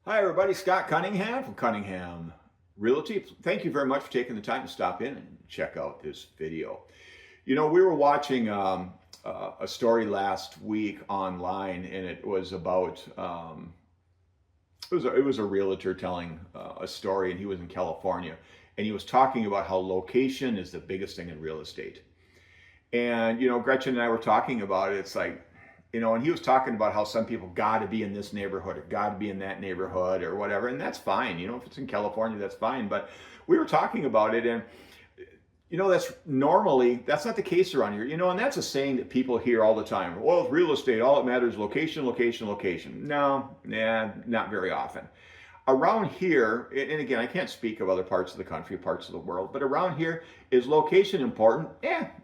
Hi everybody, Scott Cunningham from Cunningham Realty. Thank you very much for taking the time to stop in and check out this video. You know, we were watching a story last week online, and it was about it was a realtor telling a story, and he was in California, and he was talking about how location is the biggest thing in real estate. And you know, Gretchen and I were talking about it. It's like, you know, and he was talking about how some people got to be in this neighborhood or got to be in that neighborhood or whatever, and that's fine. You know, if it's in California, that's fine. But we were talking about it, and you know, that's not the case around here. You know, and that's a saying that people hear all the time. Well, with real estate, all that matters is location, location, location. No, not very often. Around here, and again, I can't speak of other parts of the country, parts of the world, but around here, is location important?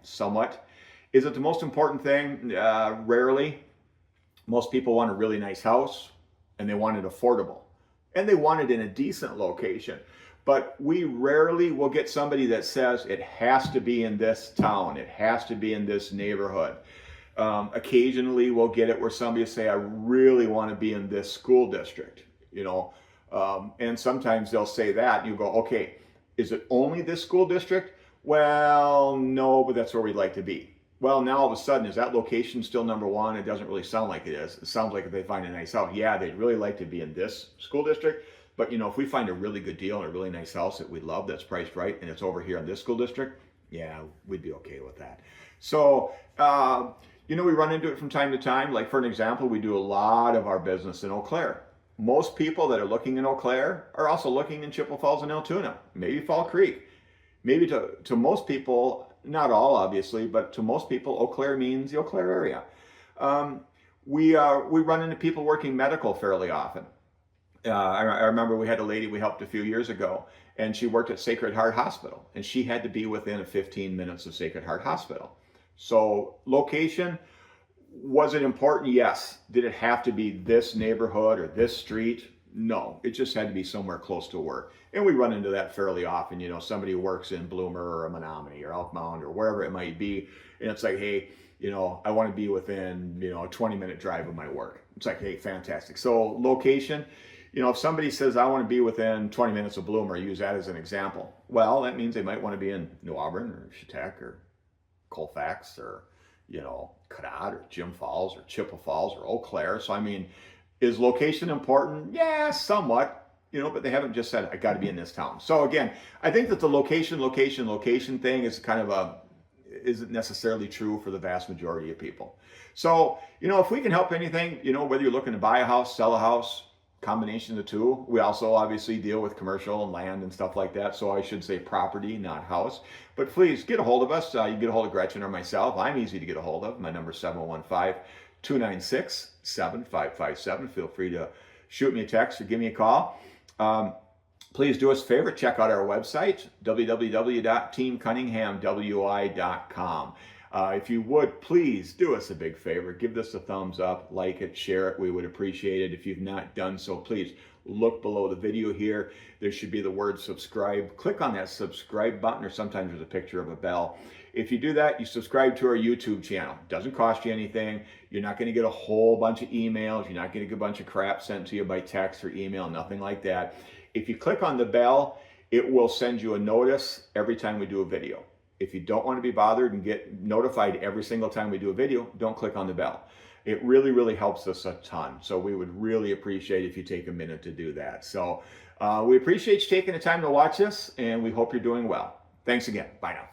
Somewhat. Is it the most important thing? Rarely. Most people want a really nice house, and they want it affordable, and they want it in a decent location. But we rarely will get somebody that says it has to be in this town, it has to be in this neighborhood. Occasionally we'll get it where somebody will say, I really want to be in this school district, you know, and sometimes they'll say that, and you go, okay, is it only this school district? Well, no, but that's where we'd like to be. Well, now all of a sudden, is that location still number one? It doesn't really sound like it is. It sounds like if they find a nice house, yeah, they'd really like to be in this school district. But you know, if we find a really good deal and a really nice house that we love, that's priced right, and it's over here in this school district, yeah, we'd be okay with that. So, you know, we run into it from time to time. Like for an example, we do a lot of our business in Eau Claire. Most people that are looking in Eau Claire are also looking in Chippewa Falls and Altoona, maybe Fall Creek. Maybe to most people, not all obviously, but to most people, Eau Claire means the Eau Claire area. We run into people working medical fairly often. I remember we had a lady we helped a few years ago, and she worked at Sacred Heart Hospital, and she had to be within 15 minutes of Sacred Heart Hospital. So location, was it important? Yes. Did it have to be this neighborhood or this street? No, it just had to be somewhere close to work. And we run into that fairly often. You know, somebody works in Bloomer or a Menominee or Elk Mound or wherever it might be. And it's like, hey, you know, I want to be within, you know, a 20-minute drive of my work. It's like, hey, fantastic. So location, you know, if somebody says, I want to be within 20 minutes of Bloomer, use that as an example. Well, that means they might want to be in New Auburn or Chetek or Colfax or, you know, Cadott or Jim Falls or Chippewa Falls or Eau Claire. So, I mean, is location important? Yeah, somewhat. You know, but they haven't just said, I got to be in this town. So again, I think that the location thing is kind of isn't necessarily true for the vast majority of people. So, you know, if we can help anything, you know, whether you're looking to buy a house, sell a house, combination of the two. We also obviously deal with commercial and land and stuff like that. So I should say property, not house. But please get a hold of us. You can get a hold of Gretchen or myself. I'm easy to get a hold of. My number is 715-296-7557. Feel free to shoot me a text or give me a call. Please do us a favor, check out our website, www.teamcunninghamwi.com. If you would, please do us a big favor. Give this a thumbs up, like it, share it. We would appreciate it. If you've not done so, please look below the video here. There should be the word subscribe. Click on that subscribe button, or sometimes there's a picture of a bell. If you do that, you subscribe to our YouTube channel. It doesn't cost you anything. You're not going to get a whole bunch of emails. You're not going to get a bunch of crap sent to you by text or email, nothing like that. If you click on the bell, it will send you a notice every time we do a video. If you don't want to be bothered and get notified every single time we do a video, don't click on the bell. It really, really helps us a ton. So we would really appreciate if you take a minute to do that. So we appreciate you taking the time to watch us, and we hope you're doing well. Thanks again. Bye now.